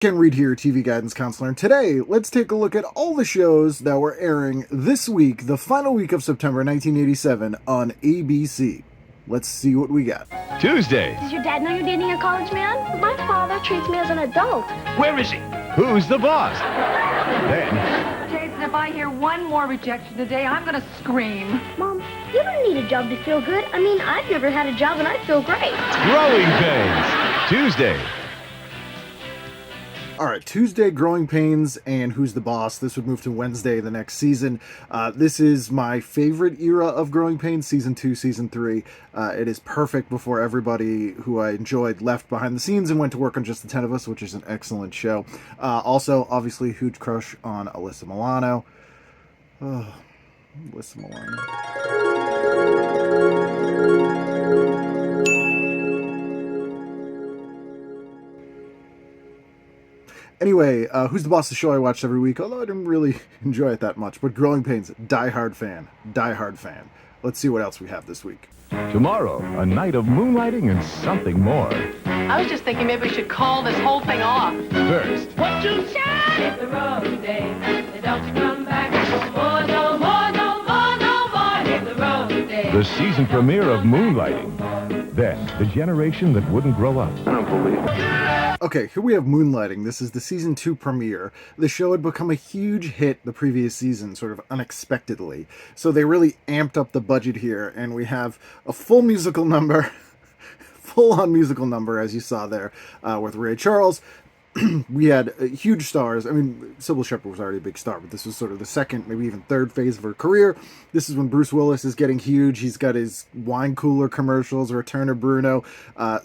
Ken Reid here, TV guidance counselor, and today let's take a look at all the shows that were airing this week, the final week of September 1987 on ABC. Let's see what we got. Tuesday. Does your dad know you're dating a college man? My father treats me as an adult. Where is he? Who's the boss? Then, Jason, if I hear one more rejection today, I'm gonna scream. Mom, you don't need a job to feel good. I mean, I've never had a job and I feel great. Growing Pains. Tuesday. All right, Tuesday, Growing Pains, and Who's the Boss. This would move to Wednesday the next season. This is my favorite era of Growing Pains, Season 2, Season 3. It is perfect before everybody who I enjoyed left behind the scenes and went to work on Just the 10 of Us, which is an excellent show. Also, obviously, huge crush on Alyssa Milano. Oh, Alyssa Milano. Anyway, Who's the Boss? The show I watched every week, although I didn't really enjoy it that much. But Growing Pains, die-hard fan. Let's see what else we have this week. Tomorrow, a night of moonlighting and something more. I was just thinking maybe we should call this whole thing off. First, What you say? Hit the road, Dave. Don't you come back no more, no more, no more, no more. Hit the road, Dave. the season premiere of Moonlighting. Then, the generation that wouldn't grow up. Okay, here we have Moonlighting. This is the Season 2 premiere. The show had become a huge hit the previous season, sort of unexpectedly. So they really amped up the budget here, and we have a full musical number, full-on musical number, as you saw there, with Ray Charles. We had huge stars. I mean, Sybil Shepherd was already a big star, but this was sort of the second, maybe even third phase of her career. This is when Bruce Willis is getting huge. He's got his wine cooler commercials, Return of Bruno.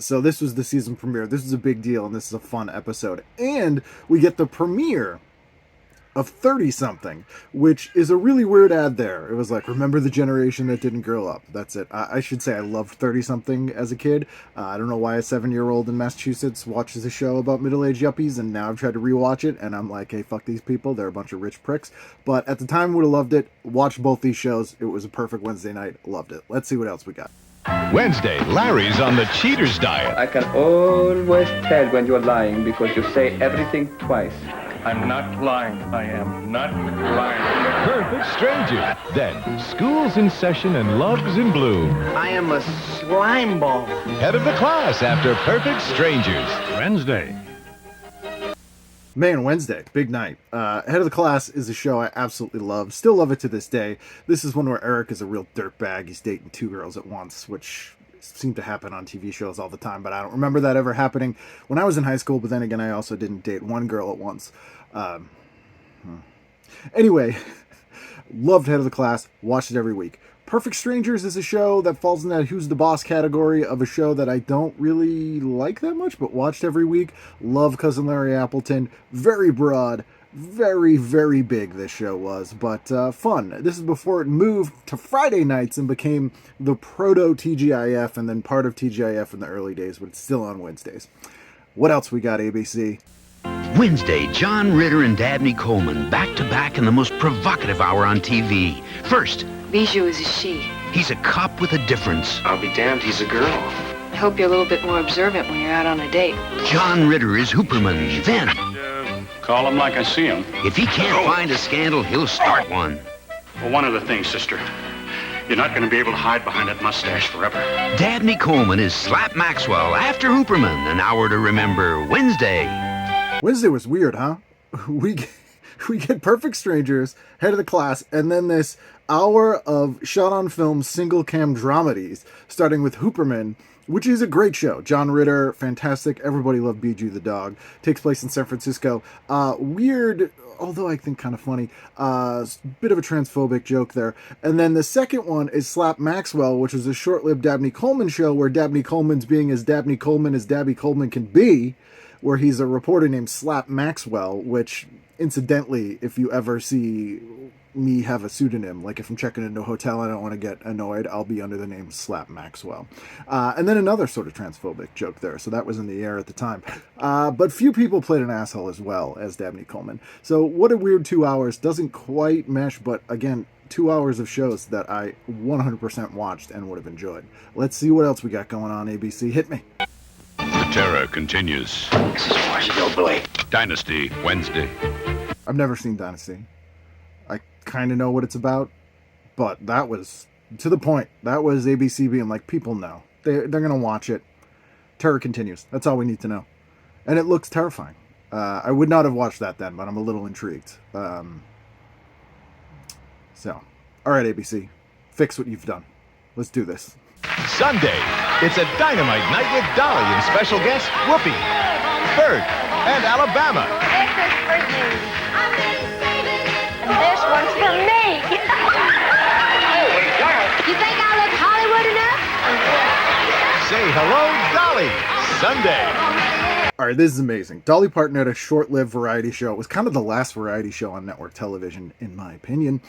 So this was the season premiere. This is a big deal, and this is a fun episode. And we get the premiere of 30-something, which is a really weird ad there. It was like, remember the generation that didn't grow up. That's it. I should say I loved 30-something as a kid. I don't know why a 7-year-old in Massachusetts watches a show about middle-aged yuppies, and now I've tried to rewatch it, and I'm like, hey, fuck these people. They're a bunch of rich pricks. But at the time, would have loved it. Watched both these shows. It was a perfect Wednesday night. Loved it. Let's see what else we got. Wednesday, Larry's on the cheater's diet. I can always tell when you're lying because you say everything twice. I'm not lying. I am not lying. Perfect Strangers. Then, school's in session and love's in bloom. I am a slime ball. Head of the class after Perfect Strangers. Wednesday. Man, Wednesday, big night. Head of the Class is a show I absolutely love. Still love it to this day. This is one where Eric is a real dirtbag. He's dating 2 girls at once, which seemed to happen on TV shows all the time, but I don't remember that ever happening when I was in high school. But then again, I also didn't date 1 girl at once. Anyway, loved Head of the Class. Watched it every week. Perfect Strangers is a show that falls in that Who's the Boss category of a show that I don't really like that much, but watched every week. Love Cousin Larry Appleton. Very broad. Very, very big this show was, but fun. This is before it moved to Friday nights and became the proto-TGIF and then part of TGIF in the early days, but it's still on Wednesdays. What else we got, ABC? Wednesday, John Ritter and Dabney Coleman, back-to-back in the most provocative hour on TV. First, Bijou is a she. he's a cop with a difference. I'll be damned, he's a girl. I hope you're a little bit more observant when you're out on a date. John Ritter is Hooperman. Then, Call him like I see him. if he can't find a scandal, he'll start one. Well, one other thing, sister. You're not going to be able to hide behind that mustache forever. Dabney Coleman is Slap Maxwell after Hooperman. An hour to remember. Wednesday. Wednesday was weird, huh? We get Perfect Strangers, Head of the Class, and then this hour of shot-on-film single-cam dramedies, starting with Hooperman, which is a great show. John Ritter, fantastic. Everybody loved Bijou the dog. Takes place in San Francisco. Weird, although I think kind of funny. Bit of a transphobic joke there. And then the second one is Slap Maxwell, which is a short-lived Dabney Coleman show where Dabney Coleman's being as Dabney Coleman as Dabney Coleman can be, where he's a reporter named Slap Maxwell, which, incidentally, if you ever see me have a pseudonym, like if I'm checking into a hotel and I don't want to get annoyed, I'll be under the name Slap Maxwell. And then another sort of transphobic joke there, so that was in the air at the time. But few people played an asshole as well as Dabney Coleman. So what a weird 2 hours. Doesn't quite mesh, but again, 2 hours of shows that I 100% watched and would have enjoyed. Let's see what else we got going on, ABC. Hit me. The Terror continues. This is Washington, boy. Dynasty, Wednesday. I've never seen Dynasty. I kind of know what it's about, but that was to the point. That was ABC being like, people know. They're going to watch it. Terror continues. That's all we need to know. And it looks terrifying. I would not have watched that then, but I'm a little intrigued. So, all right, ABC. Fix what you've done. Let's do this. Sunday, it's a dynamite night with Dolly and special guests Whoopi, Bert, and Alabama. This is for you. And this one's for me. You think I look Hollywood enough? Say hello, Dolly. Sunday. All right, this is amazing. Dolly Parton had a short-lived variety show. It was kind of the last variety show on network television, in my opinion.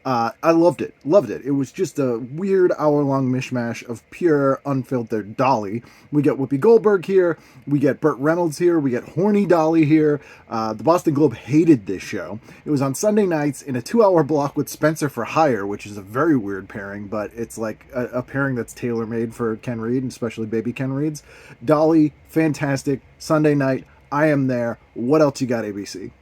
I loved it. Loved it. It was just a weird hour-long mishmash of pure, unfiltered Dolly. We get Whoopi Goldberg here. We get Burt Reynolds here. We get horny Dolly here. The Boston Globe hated this show. It was on Sunday nights in a 2-hour block with Spencer for Hire, which is a very weird pairing, but it's like a pairing that's tailor-made for Ken Reid, and especially baby Ken Reid's. Dolly, fantastic. Sunday night, I am there. What else you got, ABC?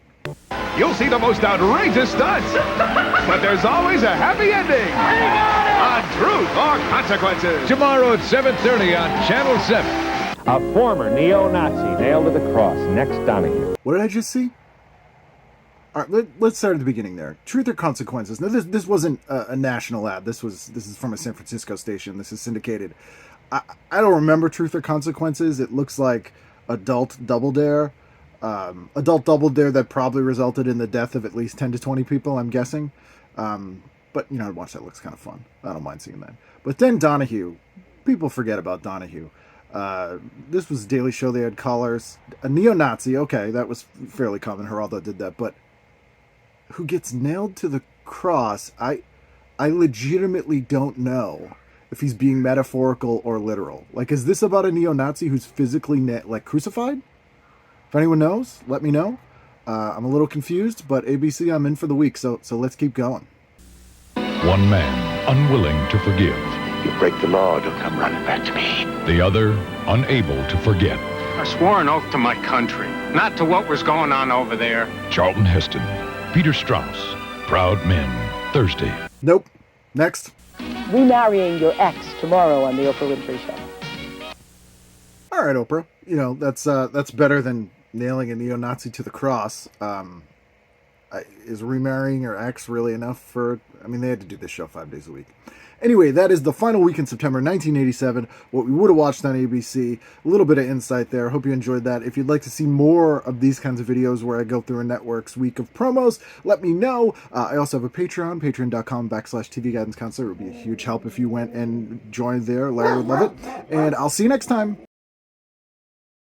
You'll see the most outrageous stunts, but there's always a happy ending on Truth or Consequences. Tomorrow at 7:30 on Channel 7. A former neo-Nazi nailed to the cross. Next, Donahue. What did I just see? All right, let's start at the beginning there. Truth or Consequences. Now, this wasn't a national ad. This is from a San Francisco station. This is syndicated. I don't remember Truth or Consequences. It looks like Adult Double Dare. Adult Double Dare that probably resulted in the death of at least 10 to 20 people, I'm guessing. But, you know, I'd watch that. Looks kind of fun. I don't mind seeing that. But then Donahue. People forget about Donahue. This was a Daily Show. They had callers. A neo-Nazi. Okay, that was fairly common. Geraldo did that. But who gets nailed to the cross, I legitimately don't know if he's being metaphorical or literal. Like, is this about a neo-Nazi who's physically, crucified? If anyone knows, let me know. I'm a little confused, but ABC, I'm in for the week, so let's keep going. One man unwilling to forgive. You break the law, it'll come running back to me. The other unable to forget. I swore an oath to my country, not to what was going on over there. Charlton Heston, Peter Strauss, Proud Men, Thursday. Nope. Next. Remarrying your ex tomorrow on the Oprah Winfrey Show. All right, Oprah. You know, that's better than nailing a neo-Nazi to the cross. Is remarrying your ex really enough for... I mean, they had to do this show 5 days a week. Anyway, that is the final week in September 1987, what we would have watched on ABC. A little bit of insight there. Hope you enjoyed that. If you'd like to see more of these kinds of videos where I go through a network's week of promos, let me know. I also have a Patreon, patreon.com/TV Guidance Counselor. It would be a huge help if you went and joined there. Larry would love it. And I'll see you next time.